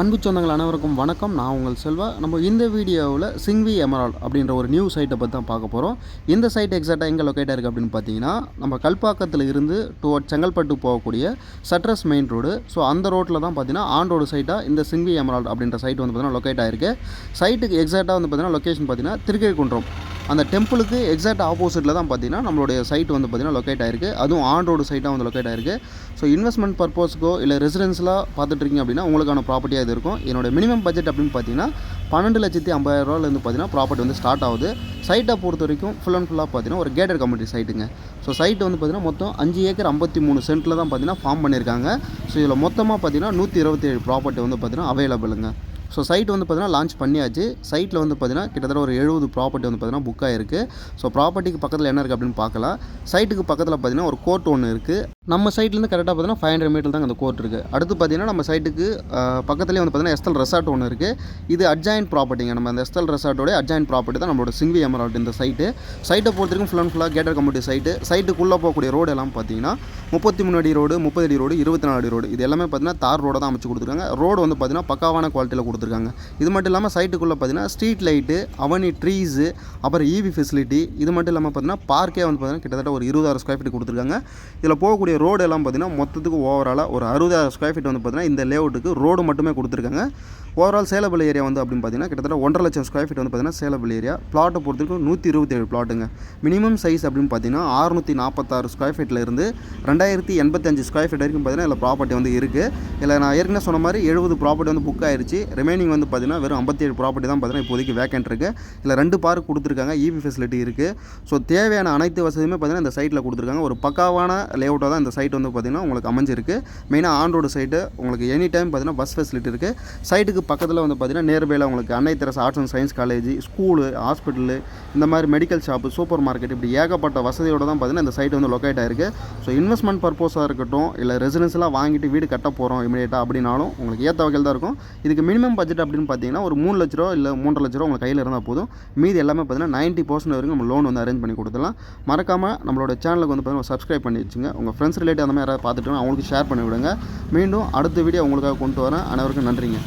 அன்பு சொந்தங்கள் அனைவருக்கும் வணக்கம். நான் உங்கள் செல்வா. நம்ம இந்த வீடியோவில் சிங்வி எமரால்ட் அப்படின்ற ஒரு நியூ சைட்டை பற்றி தான் பார்க்க போகிறோம். இந்த சைட் எக்ஸாக்டாக எங்கே லொக்கேட் ஆயிருக்கு அப்படின்னு பார்த்தீங்கன்னா, நம்ம கல்பாக்கத்தில் இருந்து டுவர்ட் செங்கல்பட்டு போகக்கூடிய சட்ரஸ் மெயின் ரோடு. ஸோ அந்த ரோட்டில் தான் பார்த்தீங்கன்னா ஆன் ரோடு சைட்டாக இந்த சிங்வி எமரால்ட் அப்படின்ற சைட் வந்து பார்த்தீங்கன்னா லொக்கேட் ஆயிருக்கு. சைட்டுக்கு எக்ஸாக்டாக வந்து பார்த்தீங்கன்னா லொக்கேஷன் பார்த்தீங்கன்னா திருக்கேகுன்றம், அந்த டெம்பிளுக்கு எக்ஸாக்ட் ஆப்போசிட்டில் தான் பார்த்தீங்கன்னா நம்மளுடைய சைட் வந்து பார்த்தீங்கன்னா லொக்கேட் ஆயிருக்கு. அதுவும் ஆன் ரோடு சைட்டாக வந்து லொக்கேட் ஆயிருக்கு. ஸோ இன்வெஸ்ட்மெண்ட் பர்பஸ்க்கோ இல்லை ரெசிடென்ஸ்லாம் பார்த்துட்ருக்கீங்க அப்படின்னா உங்களுக்கான ப்ராப்பர்ட்டியாக இது இருக்கும். என்னோட மினிமம் பட்ஜெட் அப்படின்னு பார்த்தீங்கன்னா 12,50,000 பார்த்தீங்கன்னா ப்ராப்பர்ட்டி வந்து ஸ்டார்ட் ஆகுது. சைட்டை பொறுத்த வரைக்கும் ஃபுல் அண்ட் ஃபுல்லாக பார்த்தீங்கன்னா ஒரு கேட்டட் கம்யூனிட்டி சைட்டுங்க. ஸோ சைட்டு வந்து பார்த்தீங்கன்னா மொத்தம் 5 ஏக்கர் 53 சென்ட்டில் தான் பார்த்தீங்கன்னா ஃபார்ம் பண்ணியிருக்காங்க. ஸோ இதில் மொத்தமாக பார்த்தீங்கன்னா 127 ப்ராப்பர்ட்டி வந்து பார்த்தீங்கன்னா அவைலபிளுங்க. ஸோ சைட் வந்து பார்த்தீங்கன்னா லான்ச் பண்ணியாச்சு. சைட்டில் வந்து பார்த்தீங்கன்னா கிட்டத்தட்ட ஒரு 70 ப்ராப்பர்ட்டி வந்து பார்த்தீங்கன்னா புக் ஆகிருக்கு. ஸோ ப்ராப்பர்ட்டிக்கு பக்கத்தில் என்ன இருக்குது அப்படின்னு பார்க்கலாம். சைட்டுக்கு பக்கத்தில் பார்த்தீங்கன்னா ஒரு கோர்ட் ஒன்று இருக்குது. நம்ம சைட்லேருந்து கரெக்டாக பார்த்தீங்கன்னா 500 மீட்டர் தான் அந்த கோர்ட் இருக்குது. அடுத்து பார்த்தீங்கன்னா நம்ம சைட்டுக்கு பக்கத்துலேயே வந்து பார்த்தீங்கன்னா எஸ்எல் ரெசார்ட் ஒன்று இருக்குது. இது அட்ஜாயின்ட் ப்ராப்பர்ட்டிங்க. நம்ம அந்த எஸ்எல் ரெசார்ட்டோட அட்ஜாயின்ட் ப்ராப்பர்ட்டி தான் நம்மளோட சிங்வி எமரால்ட் இந்த சைட்டை பொறுத்த வரைக்கும் ஃபுல் அண்ட் ஃபுல்லாக கேட்டட் கம்யூனிட்டி சைட்டு. சைட்டுக்குள்ளே போகக்கூடிய ரோடு எல்லாம் பார்த்தீங்கன்னா 33 அடி ரோடு, 30 அடி ரோடு, 24 அடி ரோடு, இது எல்லாமே பார்த்தீங்கன்னா தார் ரோடு தான் அமைச்சு கொடுத்துருக்காங்க. ரோடு வந்து பார்த்தீங்கன்னா பக்காவான குவாலிட்டியில் கொடுத்துருக்காங்க. இது மட்டும் இல்லாமல் சைட்டுக்குள்ளே பார்த்தீங்கன்னா ஸ்ட்ரீட் லைட்டு, அவனி ட்ரீஸு, அப்புறம் இவி ஃபெசிலிட்டி, இது மட்டும் இல்லாமல் பார்த்தீங்கன்னா பார்க்கே வந்து பார்த்தீங்கன்னா கிட்டத்தட்ட ஒரு 20,000 ஸ்கொயர் ஃபீட் கொடுத்துருக்காங்க. இதில் போகக்கூடிய ரோடு எல்லாம் பார்த்தீங்கன்னா மொத்தத்துக்கு ஓவராலாக ஒரு 60,000 ஸ்கொயர் ஃபீட் வந்து பார்த்தீங்கன்னா இந்த லேஅவுட்டுக்கு ரோடு மட்டுமே கொடுத்துருக்காங்க. ஓவரால் சேலபிள் ஏரியா வந்து அப்படின்னு பார்த்தீங்கன்னா கிட்டத்தட்ட 1.5 லட்சம் ஸ்கொயர் ஃபீட் வந்து பார்த்தீங்கன்னா சேலபிள் ஏரியா. பிளாட்டை பொறுத்தவரைக்கும் 127 பிளாட்டுங்க. மினிமம் சைஸ் அப்படின்னு பார்த்தீங்கன்னா 646 ஸ்கொயர் ஃபீட்டில் இருந்து 2085 ஸ்கொயர் ஃபீட் வரைக்கும் பார்த்தீங்கன்னா இதில் ப்ராப்பர்ட்டி வந்து இருக்குது. இதில் நான் ஏற்கனவே சொன்ன மாதிரி 70 ப்ராப்பர்ட்டி வந்து புக் ஆயிடுச்சு. ரிமைனிங் வந்து பார்த்தீங்கன்னா வெறும் 57 ப்ராப்பர்ட்டி தான் பார்த்தீங்கன்னா இப்போதைக்கு வேக்கன்ட் இருக்குது. இதில் 2 பார்க் கொடுத்துருக்காங்க, இபி ஃபெசிலிட்டி இருக்குது. ஸோ தேவையான அனைத்து வசதியுமே பார்த்தீங்கன்னா இந்த சைட்டில் கொடுத்துருக்காங்க. ஒரு பக்காவான லேஅவுட்டாக தான் இந்த சைட் வந்து பார்த்தீங்கன்னா உங்களுக்கு அமைஞ்சிருக்கு. மெயினாக ஆன் ரோடு சைட்டு உங்களுக்கு எனி டைம் பார்த்தீங்கன்னா பஸ் ஃபெசிலிட்டி இருக்குது. சைட்டுக்கு பக்கத்தில் வந்து பார்த்தீங்கன்னா நியர்பையில் உங்களுக்கு Annai Teresa arts and science college, school, hospital, இந்த மாதிரி மெடிக்கல் ஷாப்பு, சூப்பர் மார்க்கெட், இப்படி ஏகப்பட்ட வசதியோடு தான் பார்த்தீங்கன்னா இந்த சைட் வந்து லொக்கேட் ஆயிருக்கு. ஸோ இன்வெஸ்ட்மெண்ட் பர்பஸாக இருக்கட்டும், இல்லை ரெசிடென்ஸ்லாம் வாங்கிட்டு வீடு கட்ட போகிறோம் இமீடியட்டாக அப்படின்னாலும் உங்களுக்கு ஏற்ற வகையில் தான் இருக்கும். இதுக்கு மினிமம் பட்ஜெட் அப்படின்னு பார்த்தீங்கன்னா ஒரு 3 லட்ச ரூபா இல்லை 3.5 லட்ச ரூபா உங்கள் கையில் இருந்தால் போதும். மீதி எல்லாமே பார்த்தீங்கன்னா 90% வரைக்கும் நம்ம லோன் வந்து அரேஞ்ச் பண்ணி கொடுத்துடலாம். மறக்காமல் நம்மளோட சேனலுக்கு வந்து பார்த்தீங்கன்னா சப்ஸ்கிரைப் பண்ணி வச்சுங்க. உங்கள் ஃப்ரெண்ட்ஸ் ரிலேட்டிவ் அந்த மாதிரி யாராவது பார்த்துட்டு அவங்களுக்கு ஷேர் பண்ணி விடுங்க. மீண்டும் அடுத்த வீடியோ உங்களுக்காக கொண்டு வரேன். அனைவருக்கும் நன்றிங்க.